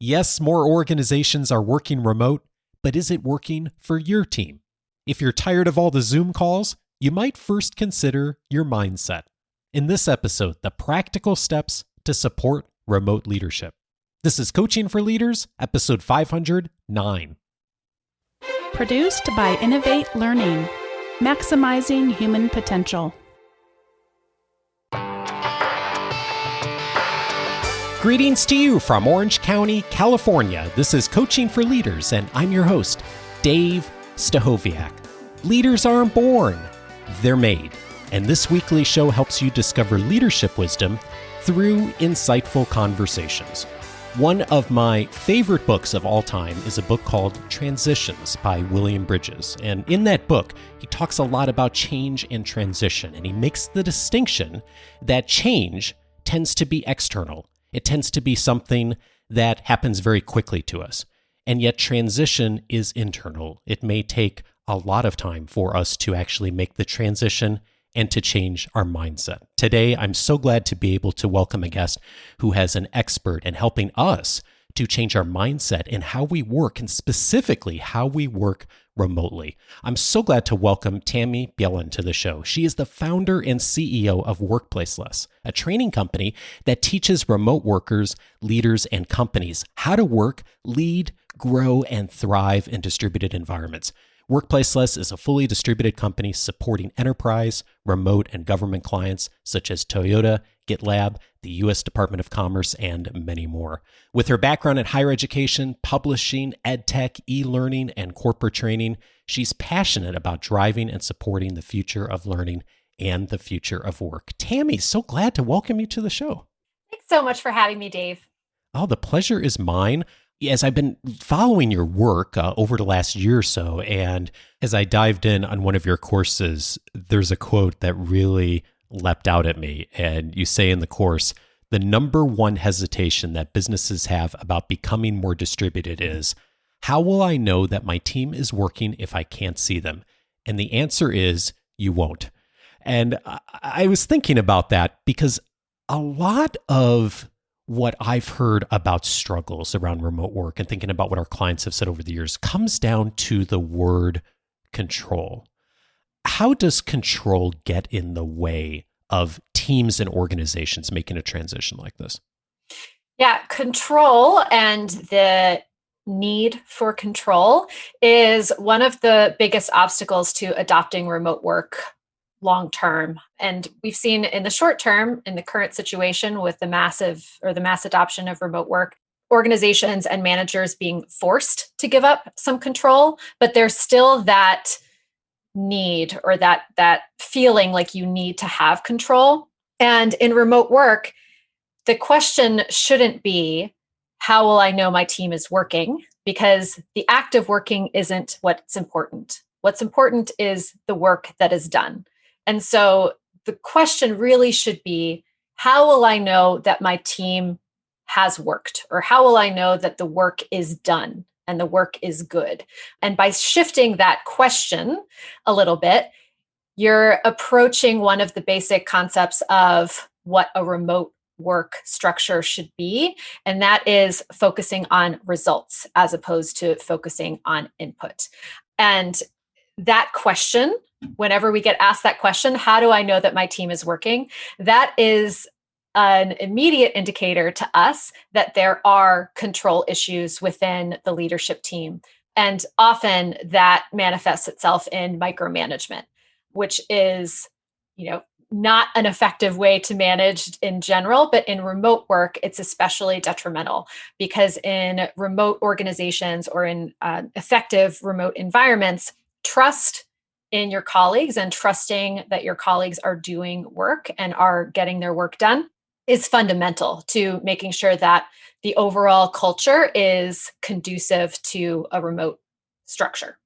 Yes, more organizations are working remote, but is it working for your team? If you're tired of all the Zoom calls, you might first consider your mindset. In this episode, the practical steps to support remote leadership. This is Coaching for Leaders, episode 509. Produced by Innovate Learning, maximizing human potential. Greetings to you from Orange County, California. This is Coaching for Leaders, and I'm your host, Dave Stachowiak. Leaders aren't born, they're made. And this weekly show helps you discover leadership wisdom through insightful conversations. One of my favorite books of all time is a book called Transitions by William Bridges. And in that book, he talks a lot about change and transition. And he makes the distinction that change tends to be external. It tends to be something that happens very quickly to us. And yet transition is internal. It may take a lot of time for us to actually make the transition and to change our mindset. Today, I'm so glad to be able to welcome a guest who has an expert in helping us to change our mindset and how we work, and specifically how we work remotely. I'm so glad to welcome Tammy Bjelland to the show. She is the founder and CEO of Workplaceless, a training company that teaches remote workers, leaders, and companies how to work, lead, grow, and thrive in distributed environments. Workplaceless is a fully distributed company supporting enterprise, remote, and government clients such as Toyota, GitLab, the U.S. Department of Commerce, and many more. With her background in higher education, publishing, edtech, e-learning, and corporate training, she's passionate about driving and supporting the future of learning and the future of work. Tammy, so glad to welcome you to the show. Thanks so much for having me, Dave. Oh, the pleasure is mine. As I've been following your work over the last year or so, and as I dived in on one of your courses, there's a quote that really leapt out at me. And you say in the course, the number one hesitation that businesses have about becoming more distributed is, how will I know that my team is working if I can't see them? And the answer is, you won't. And I was thinking about that because a lot of what I've heard about struggles around remote work and thinking about what our clients have said over the years comes down to the word control. How does control get in the way of teams and organizations making a transition like this? Yeah, control and the need for control is one of the biggest obstacles to adopting remote work long term. And we've seen in the short term, in the current situation with the mass adoption of remote work, organizations and managers being forced to give up some control, but there's still that need or that feeling like you need to have control. And in remote work, the question shouldn't be, how will I know my team is working? Because the act of working isn't what's important. What's important is the work that is done. And so the question really should be, how will I know that my team has worked? Or how will I know that the work is done and the work is good? And by shifting that question a little bit, you're approaching one of the basic concepts of what a remote work structure should be. And that is focusing on results as opposed to focusing on input. And that question, whenever we get asked that question, how do I know that my team is working? That is an immediate indicator to us that there are control issues within the leadership team. And often that manifests itself in micromanagement, which is, not an effective way to manage in general, but in remote work, it's especially detrimental because in remote organizations or in effective remote environments, trust in your colleagues and trusting that your colleagues are doing work and are getting their work done is fundamental to making sure that the overall culture is conducive to a remote structure.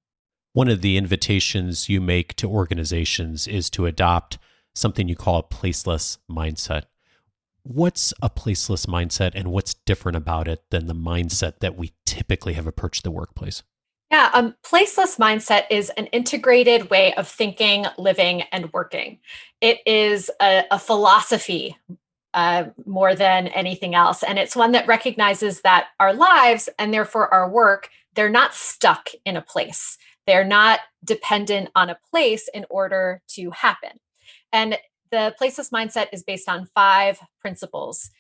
One of the invitations you make to organizations is to adopt something you call a placeless mindset. What's a placeless mindset and what's different about it than the mindset that we typically have approached the workplace? Yeah, a placeless mindset is an integrated way of thinking, living, and working. It is a philosophy more than anything else. And it's one that recognizes that our lives and therefore our work, they're not stuck in a place. They're not dependent on a place in order to happen. And the placeless mindset is based on 5 principles.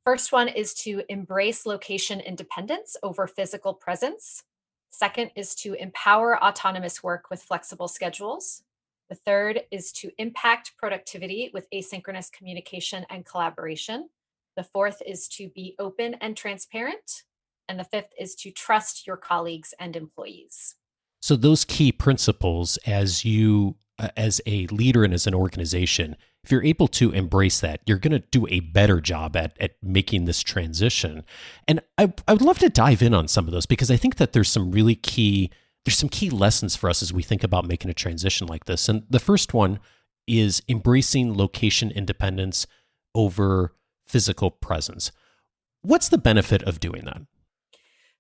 First one is to embrace location independence over physical presence. Second is to empower autonomous work with flexible schedules. The third is to impact productivity with asynchronous communication and collaboration. The fourth is to be open and transparent. And the fifth is to trust your colleagues and employees. So those key principles, as you, as a leader and as an organization, if you're able to embrace that, you're going to do a better job at making this transition. And I would love to dive in on some of those, because I think that there's some key lessons for us as we think about making a transition like this. And the first one is embracing location independence over physical presence. What's the benefit of doing that?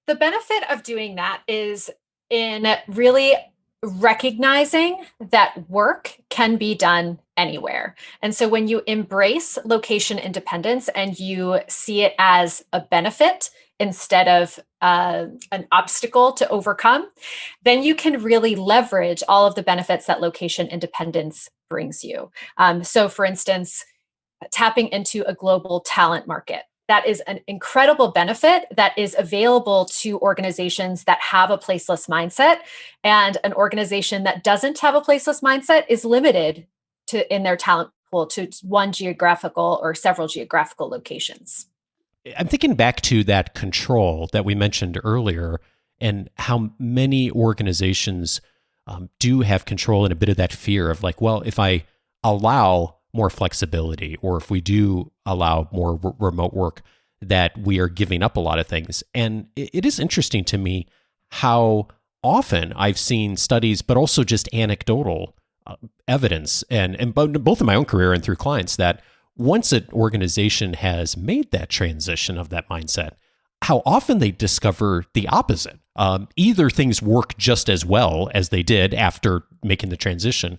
The benefit of doing that is in really recognizing that work can be done anywhere. And so when you embrace location independence and you see it as a benefit instead of an obstacle to overcome, then you can really leverage all of the benefits that location independence brings you. So for instance, tapping into a global talent market. That is an incredible benefit that is available to organizations that have a placeless mindset. And an organization that doesn't have a placeless mindset is limited in their talent pool to one geographical or several geographical locations. I'm thinking back to that control that we mentioned earlier, and how many organizations do have control and a bit of that fear of like, well, if I allow more flexibility, or if we do allow more remote work, that we are giving up a lot of things. And it is interesting to me how often I've seen studies, but also just anecdotal evidence, and both in my own career and through clients, that once an organization has made that transition of that mindset, how often they discover the opposite. Either things work just as well as they did after making the transition,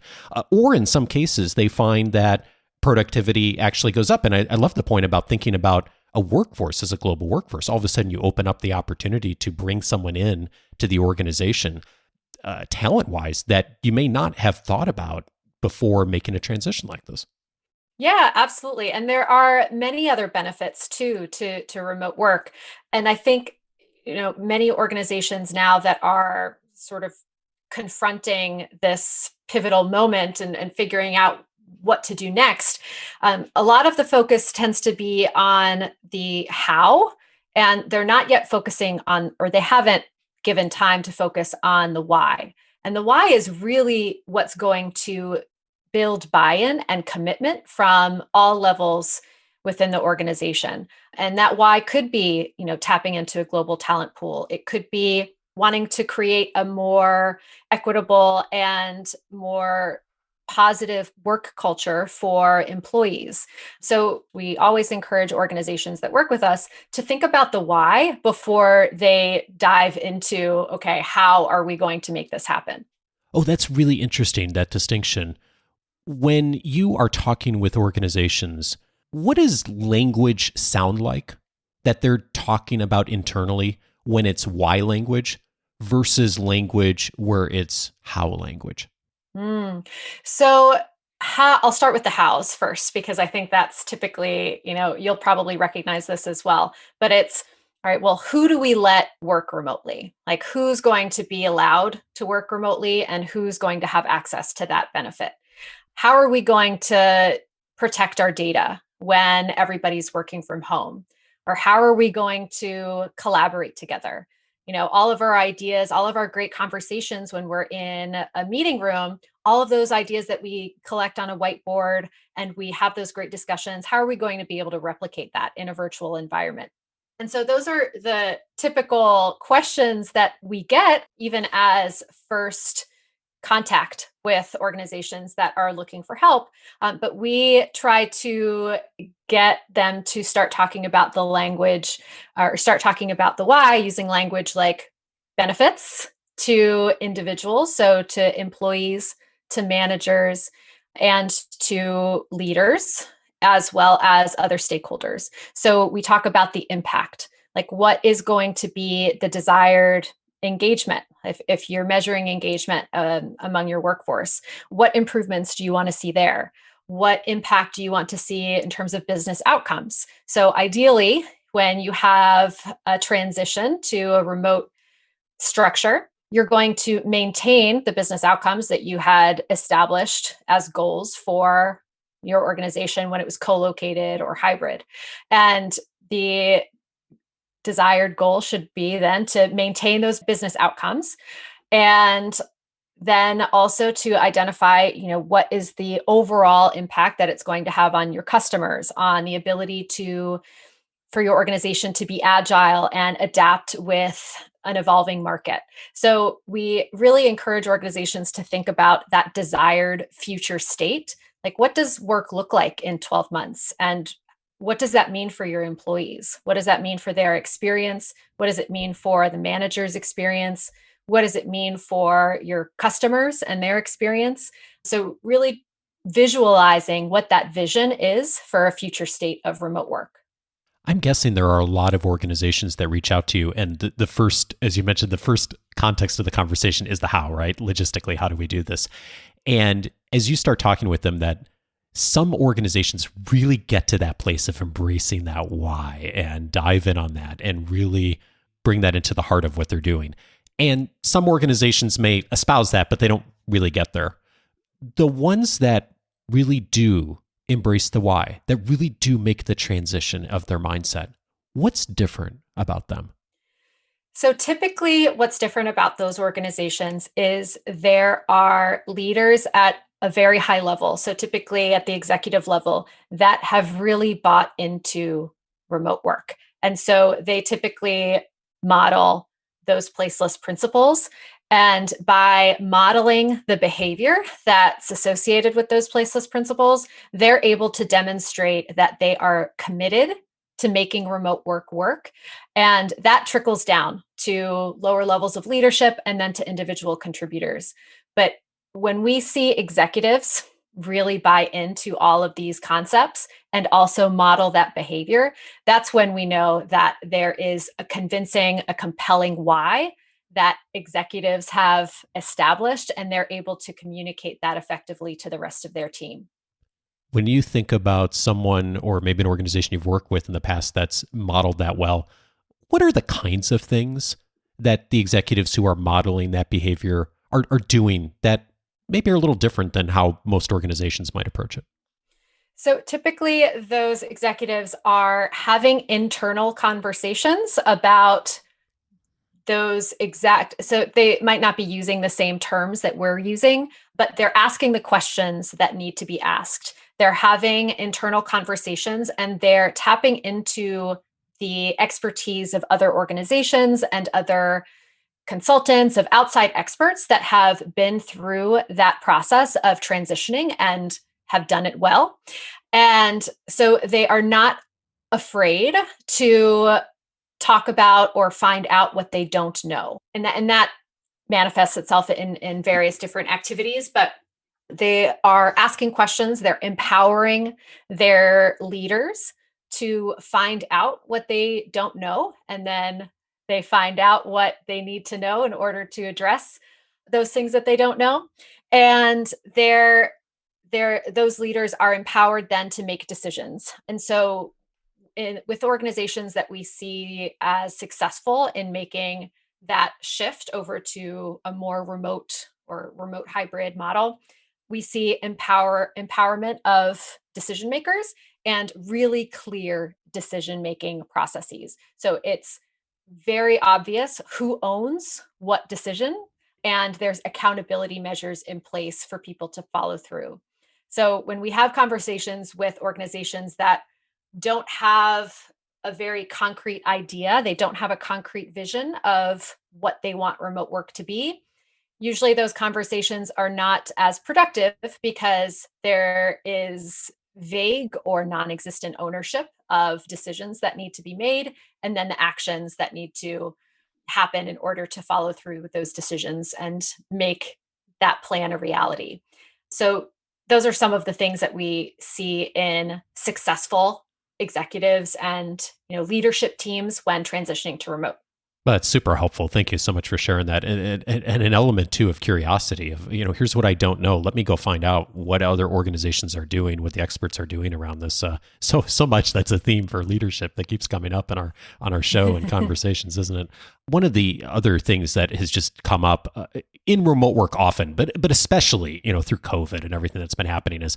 or in some cases, they find that productivity actually goes up. And I love the point about thinking about a workforce as a global workforce. All of a sudden, you open up the opportunity to bring someone in to the organization, talent-wise, that you may not have thought about before making a transition like this. Yeah, absolutely. And there are many other benefits too to remote work. And I think, many organizations now that are sort of confronting this pivotal moment and figuring out what to do next, a lot of the focus tends to be on the how, and they're not yet focusing on, or they haven't given time to focus on the why. And the why is really what's going to build buy-in and commitment from all levels within the organization. And that why could be, tapping into a global talent pool. It could be wanting to create a more equitable and more positive work culture for employees. So we always encourage organizations that work with us to think about the why before they dive into, okay, how are we going to make this happen? Oh, that's really interesting, that distinction. When you are talking with organizations, what does language sound like that they're talking about internally when it's why language versus language where it's how language? So I'll start with the hows first, because I think that's typically, you'll probably recognize this as well, but it's, all right, well, who do we let work remotely? Like, who's going to be allowed to work remotely and who's going to have access to that benefit? How are we going to protect our data when everybody's working from home? Or how are we going to collaborate together? All of our ideas, all of our great conversations when we're in a meeting room, all of those ideas that we collect on a whiteboard and we have those great discussions, how are we going to be able to replicate that in a virtual environment? And so those are the typical questions that we get even as first contact with organizations that are looking for help. But we try to get them to start talking about the language, or start talking about the why using language like benefits to individuals, so to employees, to managers, and to leaders. as well as other stakeholders. So we talk about the impact, like what is going to be the desired engagement. If you're measuring engagement among your workforce, what improvements do you want to see there? What impact do you want to see in terms of business outcomes? So ideally, when you have a transition to a remote structure, you're going to maintain the business outcomes that you had established as goals for your organization when it was co-located or hybrid. And the desired goal should be then to maintain those business outcomes, and then also to identify, what is the overall impact that it's going to have on your customers, on the ability for your organization to be agile and adapt with an evolving market. So we really encourage organizations to think about that desired future state. Like, what does work look like in 12 months? And what does that mean for your employees? What does that mean for their experience? What does it mean for the manager's experience? What does it mean for your customers and their experience? So really visualizing what that vision is for a future state of remote work. I'm guessing there are a lot of organizations that reach out to you. And the first, as you mentioned, the first context of the conversation is the how, right? Logistically, how do we do this? And as you start talking with them, that some organizations really get to that place of embracing that why and dive in on that and really bring that into the heart of what they're doing. And some organizations may espouse that, but they don't really get there. The ones that really do embrace the why, that really do make the transition of their mindset, what's different about them? So typically what's different about those organizations is there are leaders at a very high level. So typically at the executive level that have really bought into remote work. And so they typically model those placeless principles. And by modeling the behavior that's associated with those placeless principles, they're able to demonstrate that they are committed to making remote work. And that trickles down to lower levels of leadership and then to individual contributors. But when we see executives really buy into all of these concepts and also model that behavior, that's when we know that there is a compelling why that executives have established, and they're able to communicate that effectively to the rest of their team. When you think about someone or maybe an organization you've worked with in the past that's modeled that well, what are the kinds of things that the executives who are modeling that behavior are doing that maybe are a little different than how most organizations might approach it? So typically those executives are having internal conversations about so they might not be using the same terms that we're using, but they're asking the questions that need to be asked. They're having internal conversations and they're tapping into the expertise of other organizations and other consultants, of outside experts that have been through that process of transitioning and have done it well. And so they are not afraid to talk about or find out what they don't know. And that manifests itself in various different activities, but they are asking questions, they're empowering their leaders to find out what they don't know, and then they find out what they need to know in order to address those things that they don't know. And those leaders are empowered then to make decisions. And so with organizations that we see as successful in making that shift over to a more remote or remote hybrid model, we see empowerment of decision makers and really clear decision making processes. So it's very obvious who owns what decision, and there's accountability measures in place for people to follow through. So when we have conversations with organizations that don't have a very concrete idea, they don't have a concrete vision of what they want remote work to be, usually those conversations are not as productive because there is vague or non-existent ownership of decisions that need to be made, and then the actions that need to happen in order to follow through with those decisions and make that plan a reality. So those are some of the things that we see in successful executives and leadership teams when transitioning to remote. That's super helpful. Thank you so much for sharing that. And an element too of curiosity of, here's what I don't know. Let me go find out what other organizations are doing, what the experts are doing around this. So much that's a theme for leadership that keeps coming up on our show and conversations, isn't it? One of the other things that has just come up in remote work often, but especially, through COVID and everything that's been happening is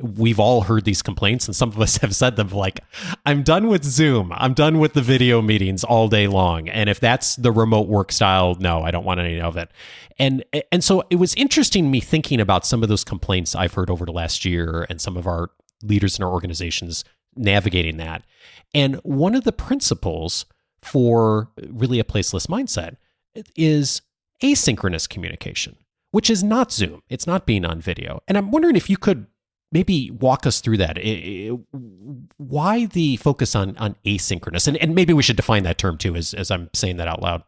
we've all heard these complaints, and some of us have said them like, I'm done with Zoom. I'm done with the video meetings all day long. And if that's the remote work style, no, I don't want any of it. And so it was interesting me thinking about some of those complaints I've heard over the last year and some of our leaders in our organizations navigating that. And one of the principles for really a placeless mindset is asynchronous communication, which is not Zoom. It's not being on video. And I'm wondering if you could maybe walk us through that. Why the focus on asynchronous? And maybe we should define that term too, as I'm saying that out loud.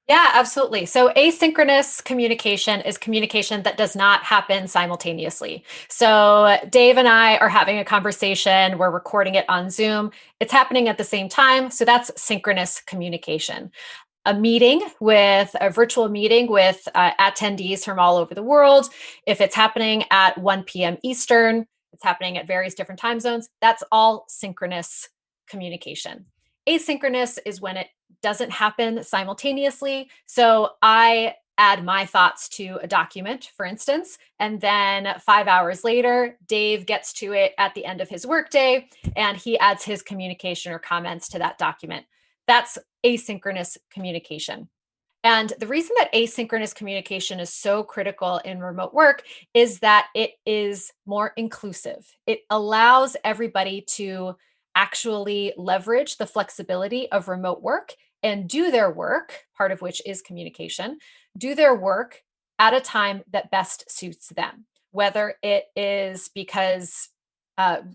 Yeah, absolutely. So asynchronous communication is communication that does not happen simultaneously. So Dave and I are having a conversation. We're recording it on Zoom. It's happening at the same time. So that's synchronous communication. A virtual meeting with attendees from all over the world. If it's happening at 1 p.m. Eastern, it's happening at various different time zones. That's all synchronous communication. Asynchronous is when it doesn't happen simultaneously. So I add my thoughts to a document, for instance, and then 5 hours later, Dave gets to it at the end of his workday, and he adds his communication or comments to that document. That's asynchronous communication. And the reason that asynchronous communication is so critical in remote work is that it is more inclusive. It allows everybody to actually leverage the flexibility of remote work and do their work, part of which is communication, do their work at a time that best suits them, whether it is because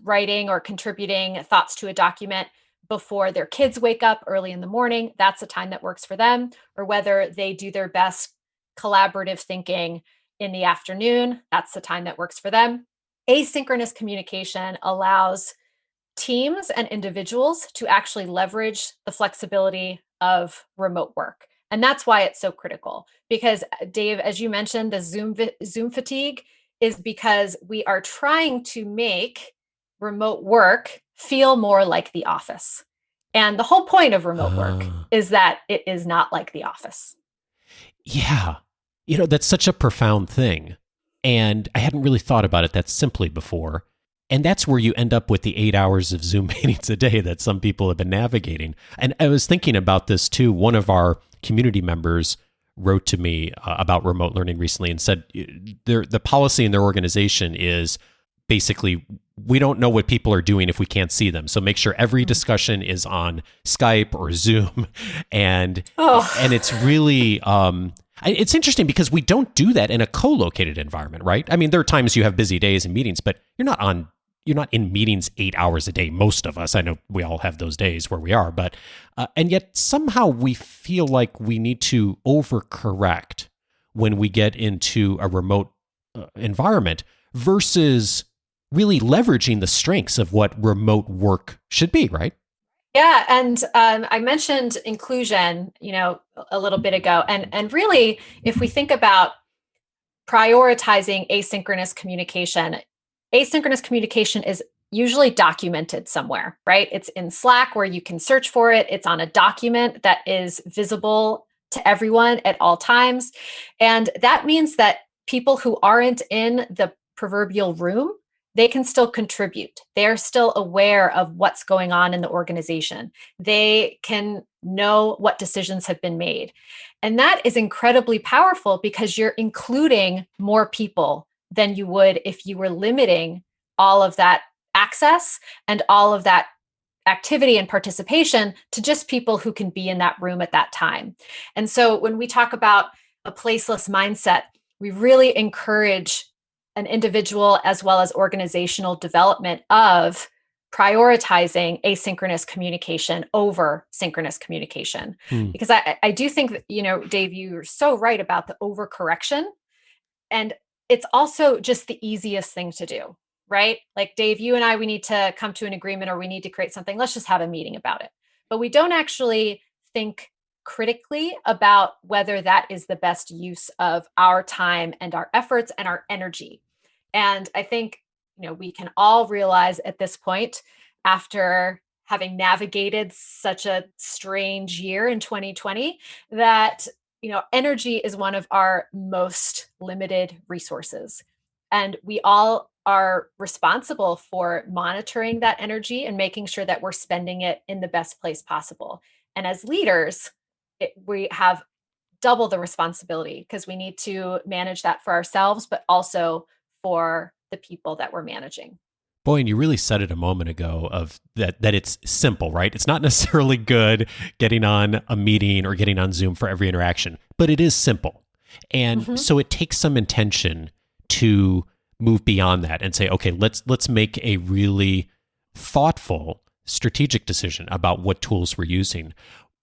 writing or contributing thoughts to a document before their kids wake up early in the morning, that's a time that works for them, or whether they do their best collaborative thinking in the afternoon, that's the time that works for them. Asynchronous communication allows teams and individuals to actually leverage the flexibility of remote work. And that's why it's so critical. Because Dave, as you mentioned, the Zoom fatigue is because we are trying to make remote work feel more like the office. And the whole point of remote work is that it is not like the office. Yeah. That's such a profound thing. And I hadn't really thought about it that simply before. And that's where you end up with the 8 hours of Zoom meetings a day that some people have been navigating. And I was thinking about this too. One of our community members wrote to me about remote learning recently and said the policy in their organization is basically, we don't know what people are doing if we can't see them. So make sure every discussion is on Skype or Zoom. And it's really, it's interesting because we don't do that in a co-located environment, right? I mean, there are times you have busy days and meetings, but you're not in meetings 8 hours a day. Most of us, I know we all have those days where we are, but, and yet somehow we feel like we need to overcorrect when we get into a remote environment versus really leveraging the strengths of what remote work should be, right? Yeah, and I mentioned inclusion, a little bit ago, and really, if we think about prioritizing asynchronous communication is usually documented somewhere, right? It's in Slack where you can search for it. It's on a document that is visible to everyone at all times, and that means that people who aren't in the proverbial room, they can still contribute. They're still aware of what's going on in the organization. They can know what decisions have been made. And that is incredibly powerful because you're including more people than you would if you were limiting all of that access and all of that activity and participation to just people who can be in that room at that time. And so when we talk about a placeless mindset, we really encourage an individual as well as organizational development of prioritizing asynchronous communication over synchronous communication. Because I do think that, Dave, you're so right about the overcorrection. And it's also just the easiest thing to do, right? Like Dave, you and I, we need to come to an agreement or we need to create something. Let's just have a meeting about it. But we don't actually think critically about whether that is the best use of our time and our efforts and our energy. And I think, we can all realize at this point, after having navigated such a strange year in 2020, that energy is one of our most limited resources. And we all are responsible for monitoring that energy and making sure that we're spending it in the best place possible. And as leaders, we have double the responsibility because we need to manage that for ourselves, but also for the people that we're managing. Boy, and you really said it a moment ago of that it's simple, right? It's not necessarily good getting on a meeting or getting on Zoom for every interaction, but it is simple. And so it takes some intention to move beyond that and say, okay, let's make a really thoughtful, strategic decision about what tools we're using.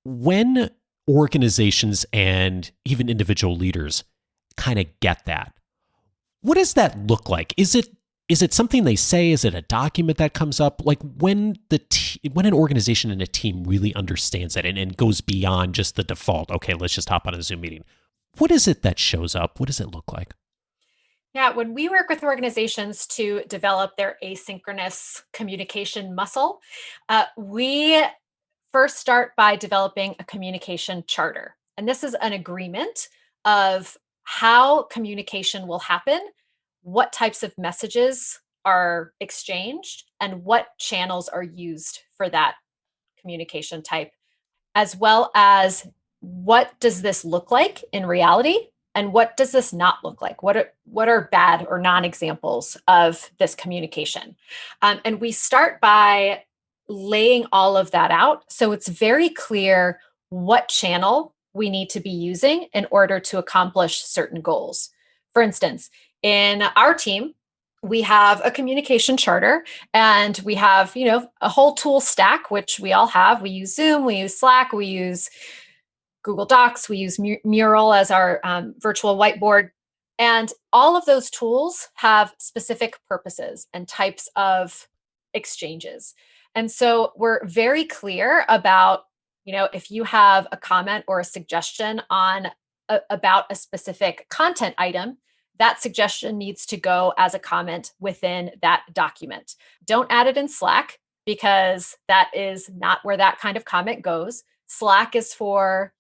When organizations and even individual leaders kind of get that, what does that look like? Is it something they say? Is it a document that comes up? Like when an organization and a team really understands that and goes beyond just the default, okay, let's just hop on a Zoom meeting. What is it that shows up? What does it look like? Yeah, when we work with organizations to develop their asynchronous communication muscle, we first start by developing a communication charter. And this is an agreement of how communication will happen, what types of messages are exchanged, and what channels are used for that communication type, as well as what does this look like in reality and what does this not look like? What are bad or non-examples of this communication? And we start by laying all of that out so it's very clear what channel we need to be using in order to accomplish certain goals. For instance, in our team, we have a communication charter and we have, a whole tool stack, which we all have. We use Zoom, we use Slack, we use Google Docs, we use Mural as our virtual whiteboard. And all of those tools have specific purposes and types of exchanges. And so we're very clear about, if you have a comment or a suggestion about a specific content item, that suggestion needs to go as a comment within that document. Don't add it in Slack because that is not where that kind of comment goes. Slack is for,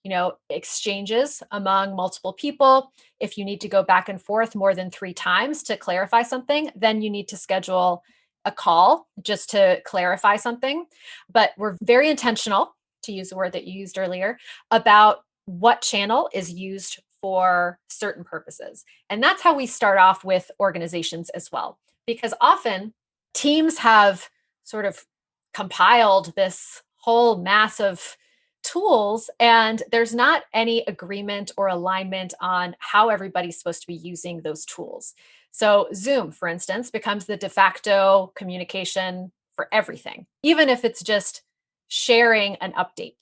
exchanges among multiple people. If you need to go back and forth more than 3 times to clarify something, then you need to schedule a call just to clarify something. But we're very intentional, to use the word that you used earlier, about what channel is used for certain purposes. And that's how we start off with organizations as well. Because often teams have sort of compiled this whole mass of tools, and there's not any agreement or alignment on how everybody's supposed to be using those tools. So Zoom, for instance, becomes the de facto communication for everything, even if it's just sharing an update,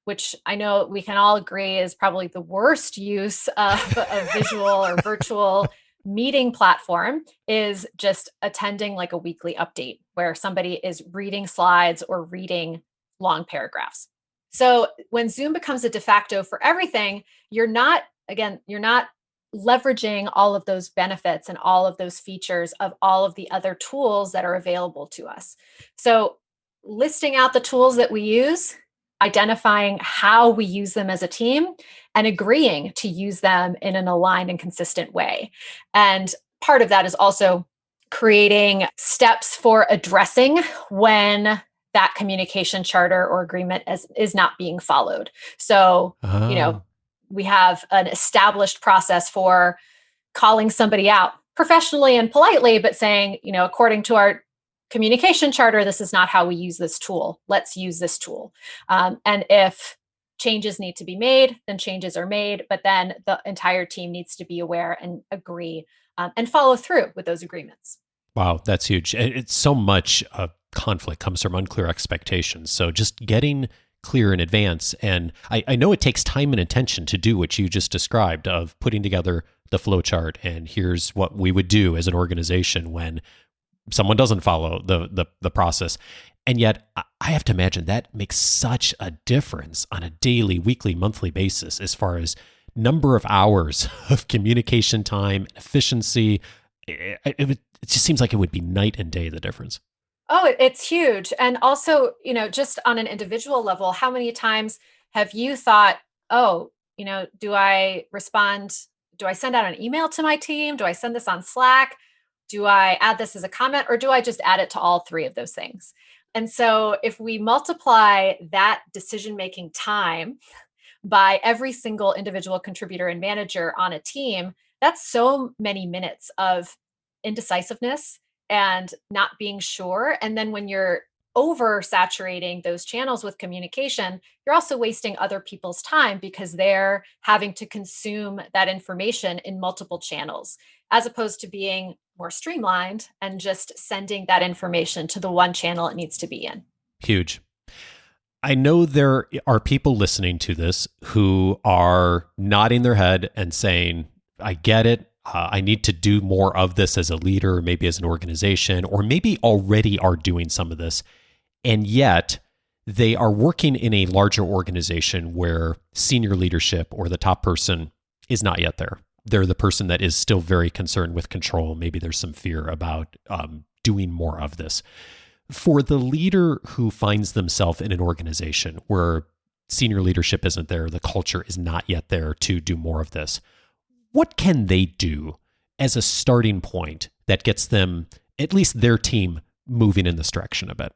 which I know we can all agree is probably the worst use of a visual or virtual meeting platform, is just attending like a weekly update where somebody is reading slides or reading long paragraphs. So when Zoom becomes a de facto for everything, you're not leveraging all of those benefits and all of those features of all of the other tools that are available to us. So listing out the tools that we use, identifying how we use them as a team, and agreeing to use them in an aligned and consistent way. And part of that is also creating steps for addressing when that communication charter or agreement is not being followed. So, we have an established process for calling somebody out professionally and politely, but saying, according to our communication charter, this is not how we use this tool. Let's use this tool. And if changes need to be made, then changes are made, but then the entire team needs to be aware and agree and follow through with those agreements. Wow, that's huge. It's so much conflict comes from unclear expectations. So just getting clear in advance. And I know it takes time and attention to do what you just described of putting together the flow chart. And here's what we would do as an organization when someone doesn't follow the process. And yet I have to imagine that makes such a difference on a daily, weekly, monthly basis as far as number of hours of communication time, efficiency. It just seems like it would be night and day, the difference. Oh, it's huge. And also, just on an individual level, how many times have you thought, oh, do I respond? Do I send out an email to my team? Do I send this on Slack? Do I add this as a comment, or do I just add it to all three of those things? And so if we multiply that decision-making time by every single individual contributor and manager on a team, that's so many minutes of indecisiveness and not being sure. And then when you're oversaturating those channels with communication, you're also wasting other people's time because they're having to consume that information in multiple channels, as opposed to being more streamlined and just sending that information to the one channel it needs to be in. Huge. I know there are people listening to this who are nodding their head and saying, I get it. I need to do more of this as a leader, maybe as an organization, or maybe already are doing some of this. And yet they are working in a larger organization where senior leadership or the top person is not yet there. They're the person that is still very concerned with control. Maybe there's some fear about doing more of this. For the leader who finds themselves in an organization where senior leadership isn't there, the culture is not yet there to do more of this, what can they do as a starting point that gets them, at least their team, moving in this direction a bit?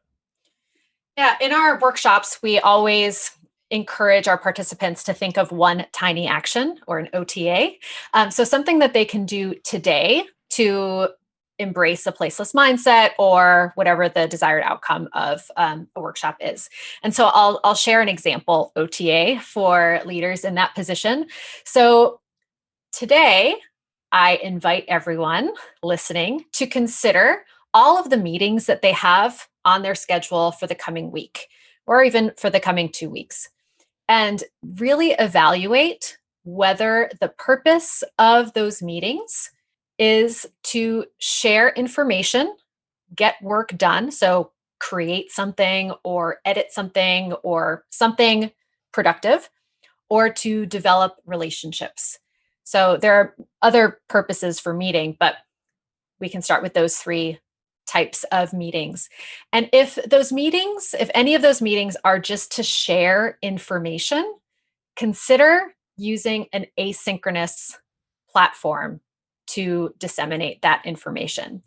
Yeah, in our workshops, we always encourage our participants to think of one tiny action, or an OTA. So something that they can do today to embrace a placeless mindset or whatever the desired outcome of a workshop is. And so I'll share an example OTA for leaders in that position. So today, I invite everyone listening to consider all of the meetings that they have on their schedule for the coming week, or even for the coming 2 weeks, and really evaluate whether the purpose of those meetings is to share information, get work done. So create something or edit something or something productive, or to develop relationships. So there are other purposes for meeting, but we can start with those three types of meetings. And if any of those meetings are just to share information, consider using an asynchronous platform to disseminate that information.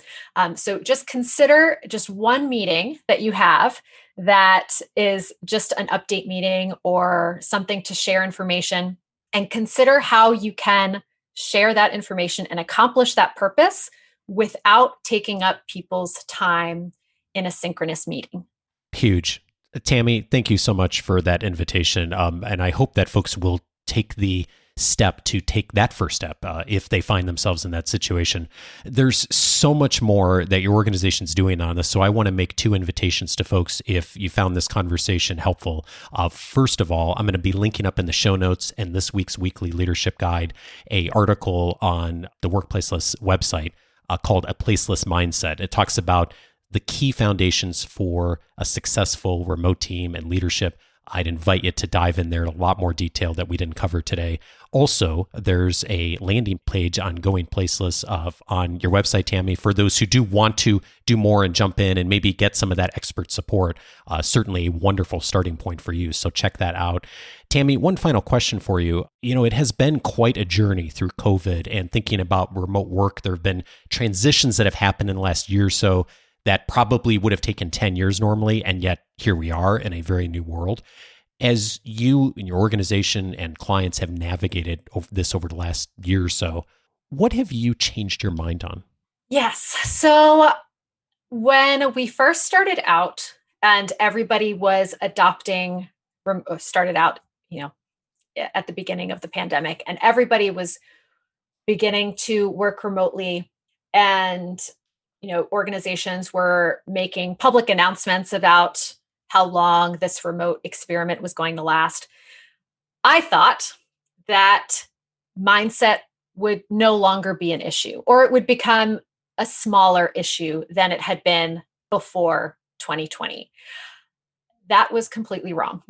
So just consider just one meeting that you have that is just an update meeting or something to share information, and consider how you can share that information and accomplish that purpose without taking up people's time in a synchronous meeting. Huge. Tammy, thank you so much for that invitation. And I hope that folks will take the step to take that first step if they find themselves in that situation. There's so much more that your organization's doing on this. So I want to make two invitations to folks if you found this conversation helpful. First of all, I'm going to be linking up in the show notes and this week's weekly leadership guide, a article on the Workplaceless website called A Placeless Mindset. It talks about the key foundations for a successful remote team and leadership. I'd invite you to dive in there in a lot more detail that we didn't cover today. Also, there's a landing page on Going Placeless on your website, Tammy, for those who do want to do more and jump in and maybe get some of that expert support. Certainly a wonderful starting point for you. So check that out. Tammy, one final question for you. It has been quite a journey through COVID and thinking about remote work. There have been transitions that have happened in the last year or so that probably would have taken 10 years normally, and yet here we are in a very new world. As you and your organization and clients have navigated over the last year or so, what have you changed your mind on? Yes. So when we first started out and everybody was started out, at the beginning of the pandemic, and everybody was beginning to work remotely, and organizations were making public announcements about how long this remote experiment was going to last, I thought that mindset would no longer be an issue, or it would become a smaller issue than it had been before 2020. That was completely wrong.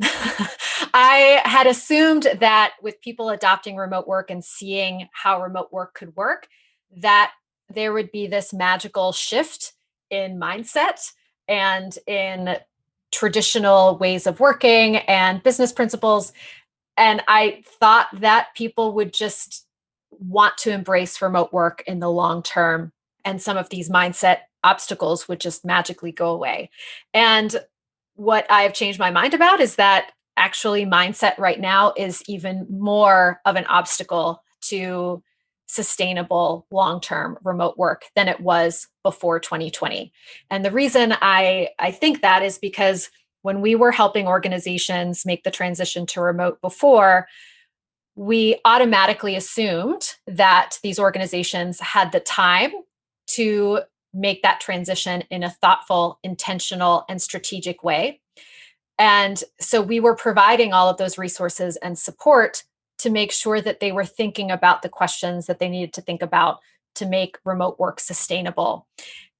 I had assumed that with people adopting remote work and seeing how remote work could work, that there would be this magical shift in mindset and in traditional ways of working and business principles. And I thought that people would just want to embrace remote work in the long term, and some of these mindset obstacles would just magically go away. And what I have changed my mind about is that actually mindset right now is even more of an obstacle to sustainable long-term remote work than it was before 2020. And the reason I think that is because when we were helping organizations make the transition to remote before, we automatically assumed that these organizations had the time to make that transition in a thoughtful, intentional, and strategic way. And so we were providing all of those resources and support to make sure that they were thinking about the questions that they needed to think about to make remote work sustainable.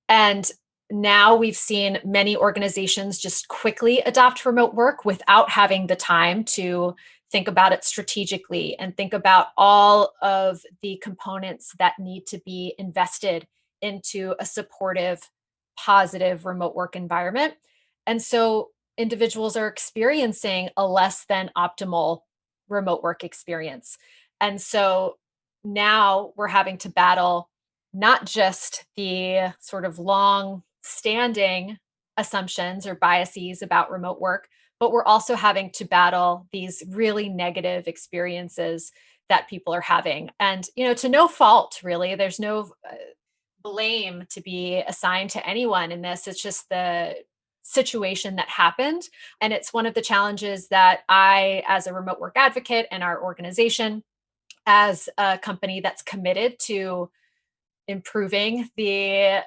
And now we've seen many organizations just quickly adopt remote work without having the time to think about it strategically and think about all of the components that need to be invested into a supportive, positive remote work environment. And so individuals are experiencing a less than optimal remote work experience. And so now we're having to battle not just the sort of long standing assumptions or biases about remote work, but we're also having to battle these really negative experiences that people are having. And, to no fault, really, there's no blame to be assigned to anyone in this. It's just the situation that happened. And it's one of the challenges that I, as a remote work advocate, and our organization, as a company that's committed to improving the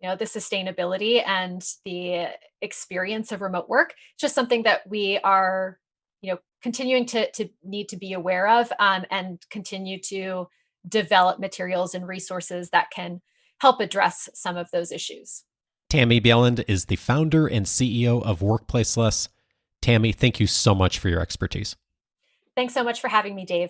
sustainability and the experience of remote work, it's just something that we are, continuing to need to be aware of, and continue to develop materials and resources that can help address some of those issues. Tammy Bjelland is the founder and CEO of Workplaceless. Tammy, thank you so much for your expertise. Thanks so much for having me, Dave.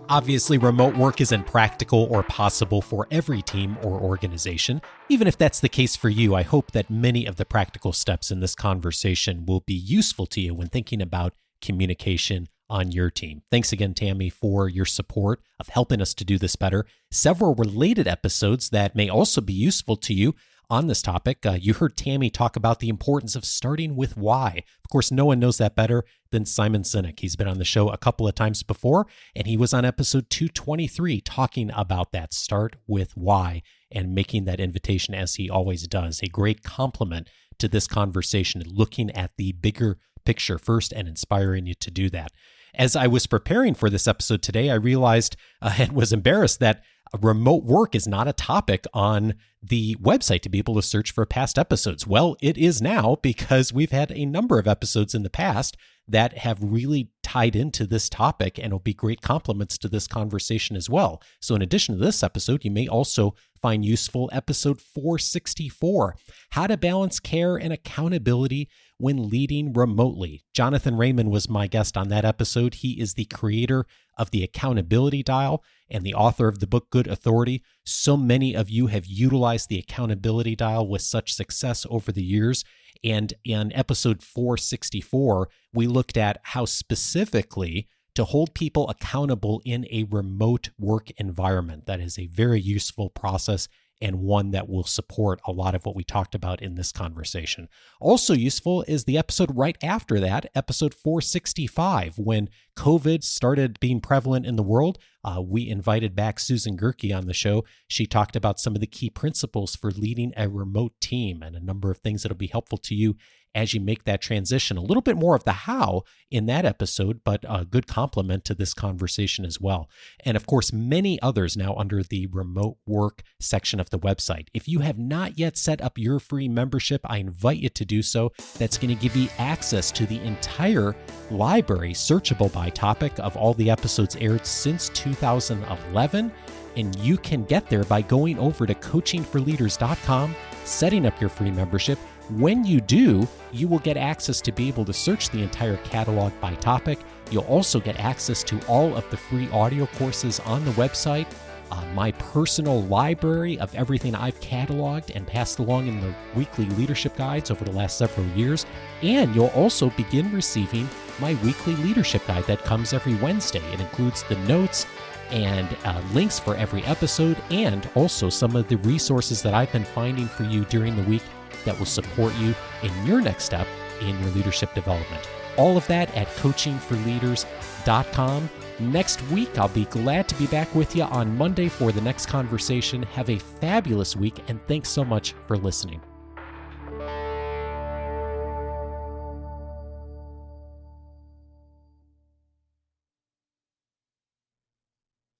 Obviously, remote work isn't practical or possible for every team or organization. Even if that's the case for you, I hope that many of the practical steps in this conversation will be useful to you when thinking about communication on your team. Thanks again, Tammy, for your support of helping us to do this better. Several related episodes that may also be useful to you on this topic. You heard Tammy talk about the importance of starting with why. Of course, no one knows that better than Simon Sinek. He's been on the show a couple of times before, and he was on episode 223 talking about that start with why and making that invitation, as he always does. A great compliment to this conversation, looking at the bigger picture first and inspiring you to do that. As I was preparing for this episode today, I realized and was embarrassed that remote work is not a topic on the website to be able to search for past episodes. Well, it is now, because we've had a number of episodes in the past that have really tied into this topic and will be great complements to this conversation as well. So in addition to this episode, you may also find useful episode 464, How to Balance Care and Accountability when Leading Remotely. Jonathan Raymond was my guest on that episode. He is the creator of the Accountability Dial and the author of the book Good Authority. So many of you have utilized the Accountability Dial with such success over the years. And in episode 464, we looked at how specifically to hold people accountable in a remote work environment. That is a very useful process and one that will support a lot of what we talked about in this conversation. Also useful is the episode right after that, episode 465, when COVID started being prevalent in the world, we invited back Susan Gerke on the show. She talked about some of the key principles for leading a remote team and a number of things that'll be helpful to you as you make that transition. A little bit more of the how in that episode, but a good complement to this conversation as well. And of course, many others now under the remote work section of the website. If you have not yet set up your free membership, I invite you to do so. That's going to give you access to the entire library, searchable by topic, of all the episodes aired since 2011. And you can get there by going over to coachingforleaders.com, setting up your free membership. When you do, you will get access to be able to search the entire catalog by topic. You'll also get access to all of the free audio courses on the website, my personal library of everything I've cataloged and passed along in the weekly leadership guides over the last several years. And you'll also begin receiving my weekly leadership guide that comes every Wednesday. It includes the notes and links for every episode, and also some of the resources that I've been finding for you during the week that will support you in your next step in your leadership development. All of that at coachingforleaders.com. Next week, I'll be glad to be back with you on Monday for the next conversation. Have a fabulous week, and thanks so much for listening.